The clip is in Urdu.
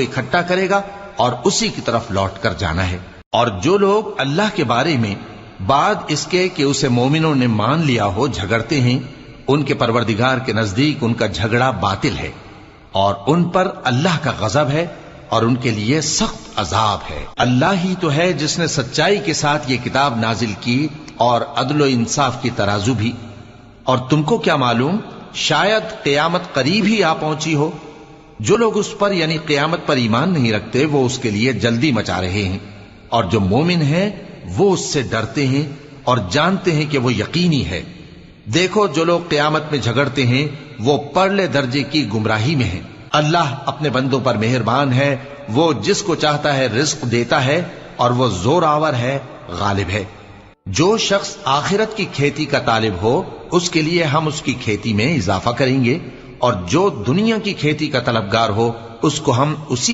کو اکٹھا کرے گا اور اسی کی طرف لوٹ کر جانا ہے۔ اور جو لوگ اللہ کے بارے میں بعد اس کے کہ اسے مومنوں نے مان لیا ہو جھگڑتے ہیں، ان کے پروردگار کے نزدیک ان کا جھگڑا باطل ہے، اور ان پر اللہ کا غضب ہے اور ان کے لیے سخت عذاب ہے۔ اللہ ہی تو ہے جس نے سچائی کے ساتھ یہ کتاب نازل کی اور عدل و انصاف کی ترازو بھی۔ اور تم کو کیا معلوم، شاید قیامت قریب ہی آ پہنچی ہو۔ جو لوگ اس پر یعنی قیامت پر ایمان نہیں رکھتے وہ اس کے لیے جلدی مچا رہے ہیں، اور جو مومن ہیں وہ اس سے ڈرتے ہیں اور جانتے ہیں کہ وہ یقینی ہے۔ دیکھو جو لوگ قیامت میں جھگڑتے ہیں وہ پرلے درجے کی گمراہی میں ہیں۔ اللہ اپنے بندوں پر مہربان ہے، وہ جس کو چاہتا ہے رزق دیتا ہے اور وہ زور آور ہے، غالب ہے۔ جو شخص آخرت کی کھیتی کا طالب ہو اس کے لیے ہم اس کی کھیتی میں اضافہ کریں گے، اور جو دنیا کی کھیتی کا طلبگار ہو اس کو ہم اسی